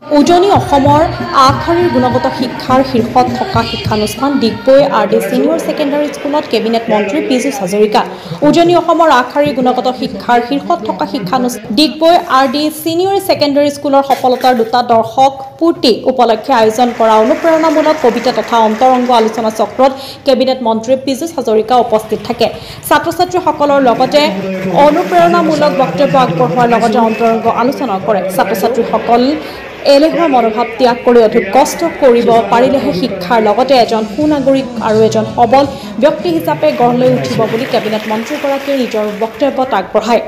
উজনি অসমৰ আগশাৰীৰ গুণগত শিক্ষাৰ শীৰ্ষত থকা শিক্ষানুষ্ঠান ডিগবৈ RD ছিনিয়ৰ ছেকেণ্ডাৰী স্কুলত কেবিনেট মন্ত্ৰী পীযুষ হাজৰিকা। উজনি অসমৰ আগশাৰীৰ গুণগত শিক্ষাৰ শীৰ্ষত থকা শিক্ষানুষ্ঠান ডিগবৈ RD ছিনিয়ৰ ছেকেণ্ডাৰী স্কুলৰ সফলতাৰ দুটা দশক পূৰ্তি উপলক্ষে আয়োজন কৰা অনুপ্ৰেৰণামূলক কবিতা তথা অন্তৰংগ আলোচনা চক্ৰত কেবিনেট মন্ত্ৰী পীযুষ হাজৰিকা উপস্থিত থাকে। ছাত্ৰ ছাত্ৰীসকলৰ লগতে অনুপ্ৰেৰণামূলক বক্তব্য আগবঢ়োৱাৰ লগতে অন্তৰংগ আলোচনা কৰে। ছাত্ৰ ছাত্ৰীসকল এলেহুৱা মনোভাৱ ত্যাগ কৰি অধিক কষ্ট কৰিব পাৰিলেহে শিক্ষাৰ লগতে এজন সুনাগৰিক আৰু এজন সবল ব্যক্তি হিচাপে গঢ় লৈ উঠিব বুলি কেবিনেট মন্ত্ৰীগৰাকীয়ে নিজৰ বক্তব্যত আগবঢ়ায়।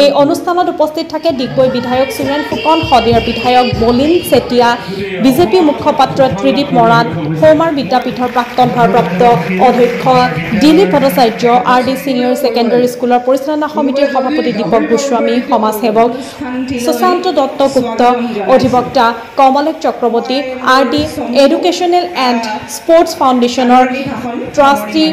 এই অনুষ্ঠানত উপস্থিত থাকে ডিগবৈ বিধায়ক সুৰেন ফুকন, শদিয়াৰ বিধায়ক বলিন চেতিয়া, বিজেপি মুখপাত্ৰ ত্ৰিদীপ মৰাণ, সৌমাৰ বিদ্যাপীঠৰ প্ৰাক্তন ভাৰপ্ৰাপ্ত অধ্যক্ষ Dilip Bhattacharya, RD senior secondary স্কুলৰ পৰিচালনা সমিতিৰ সভাপতি দীপক গোস্বামী, সমাজসেৱক সুশান্ত দত্তগুপ্ত, অধিবক্তা Kamlesh Chakraborty, RD educational and sports ফাউণ্ডেশ্যনৰ ট্ৰাষ্টি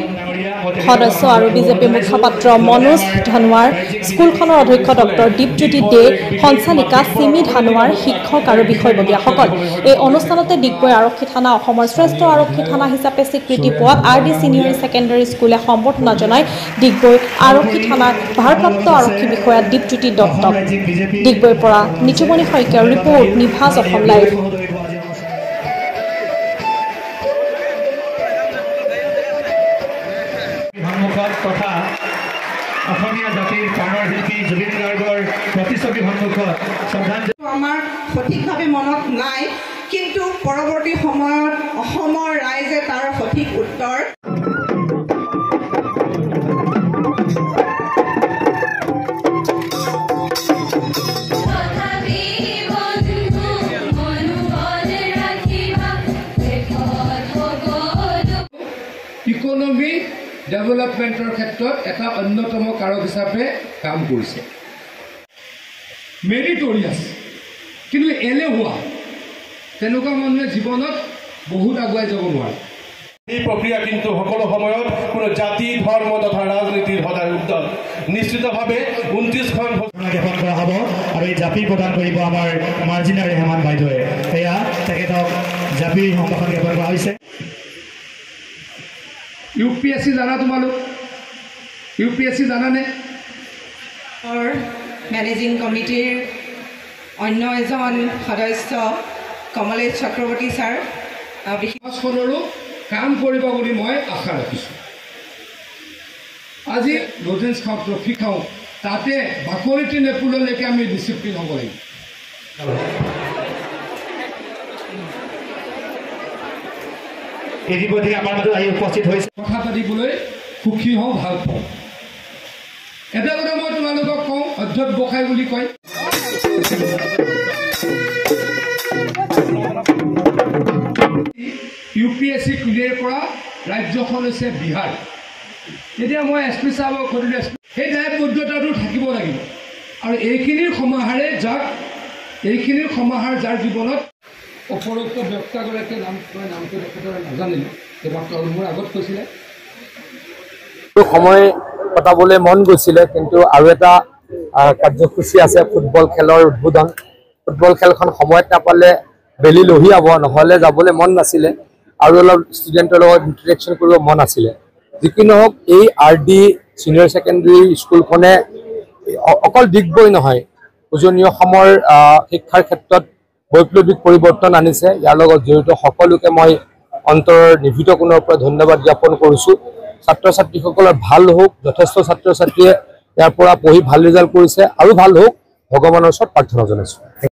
সদস্য আৰু বিজেপি মুখপাত্ৰ মনোজ ধনৱাৰ, স্কুলখনৰ অধ্যক্ষ ডক্টৰ দীপজ্যোতি দে, সঞ্চালিকা চিমি ধানোৱাৰ, শিক্ষক আৰু বিষয়ববীয়াসকল। এই অনুষ্ঠানতে ডিগবৈ আৰক্ষী থানা অসমৰ শ্ৰেষ্ঠ আৰক্ষী থানা হিচাপে স্বীকৃতি পোৱাত RD ছিনিয়ৰ ছেকেণ্ডাৰী স্কুলে সম্বৰ্ধনা জনায় ডিগবৈ আৰক্ষী থানাৰ ভাৰপ্ৰাপ্ত আৰক্ষী বিষয়া দীপজ্যোতি দত্তক। ডিগবৈৰ পৰা নিচুমণি শইকীয়াৰ ৰিপৰ্ট, নিভাজ অসম লাইভ। তথা অসমীয়া জাতিৰ প্ৰাণৰ শিল্পী জুবিন গাৰ্গৰ প্ৰতিচ্ছবি সন্মুখত শ্ৰদ্ধাঞ্জলি আমাৰ সঠিকভাৱে মনত নাই, কিন্তু পৰৱৰ্তী সময়ত অসমৰ ৰাইজে তাৰ সঠিক উত্তৰ ইকনমি ডেভেলপমেণ্টৰ ক্ষেত্ৰত এটা অন্যতম কাৰক হিচাপে কাম কৰিছে। মেৰিটৰিয়াছ কিন্তু এলেহুৱা তেনেকুৱা মানুহে জীৱনত বহুত আগুৱাই যাব নোৱাৰে। এই প্ৰক্ৰিয়া কিন্তু সকলো সময়ত কোনো জাতি ধৰ্ম তথা ৰাজনীতিৰ সদায় উত্তৰ নিশ্চিতভাৱে 29খন জ্ঞাপন কৰা হ'ব আৰু এই জাপি প্ৰদান কৰিব আমাৰ মাৰ্জিনা ৰেহমান বাইদেৱে। এয়া তেখেতক জাপি সম্ভাষণ জ্ঞাপন কৰা হৈছে। UPSC জানা তোমালোক? UPSC জানানে? মেনেজিং কমিটিৰ অন্য এজন সদস্য কমলেশ চক্ৰৱৰ্তী ছাৰ সমাজখনৰো কাম কৰিব বুলি মই আশা ৰাখিছোঁ। আজি লজেন্স খাওঁ, ট্ৰফি খাওঁ, তাতে বাকলিটি নেপুললৈকে আমি ডিচিপ্লিন হ'ব লাগিব। আমাৰ মাজত আহি উপস্থিত হৈছে। কথা পাতিবলৈ সুখী হওঁ, ভাল পাওঁ। এটা কথা মই তোমালোকক কওঁ, অধ্যক্ষ বসাই বুলি কয়। UPSC ক্লিয়াৰ কৰা ৰাজ্যখন হৈছে বিহাৰ। এতিয়া মই SP চাহাবক সুধিলোঁ, সেই দায়বদ্ধতাটো থাকিব লাগিব আৰু এইখিনিৰ সমাহাৰে যাৰ জীৱনত উপৰোক্ত ব্যক্তিগৰাকীৰ নামটো তেখেতৰ নাজানিলোঁ, এইমাত্ৰ মোৰ আগত কৈছিলে। সময় কটাবলৈ মন গৈছিলে, কিন্তু আৰু এটা কাৰ্যসূচী আছে, ফুটবল খেলৰ উদ্বোধন। ফুটবল খেলখন সময়ত নাপালে বেলি লহিয়াব, নহ'লে যাবলৈ মন নাছিলে আৰু অলপ ষ্টুডেণ্টৰ লগত ইণ্টাৰেকশ্যন কৰিব মন আছিলে। যি কি নহওক, এই RD ছিনিয়ৰ ছেকেণ্ডেৰী স্কুলখনে অকল ডিগবৈ নহয়, উজনি অসমৰ শিক্ষাৰ ক্ষেত্ৰত বৈপ্লৱিক পৰিৱৰ্তন আনিছে। ইয়াৰ লগত জড়িত সকলোকে মই অন্তৰৰ নিভৃত কোণৰ পৰা ধন্যবাদ জ্ঞাপন কৰিছোঁ। ছাত্ৰ ছাত্ৰীসকলৰ ভাল হওক, যথেষ্ট ছাত্ৰ ছাত্ৰীয়ে ইয়াৰ পৰা পঢ়ি ভাল ৰিজাল্ট কৰিছে, আৰু ভাল হওক ভগৱানৰ ওচৰত প্ৰাৰ্থনা জনাইছোঁ।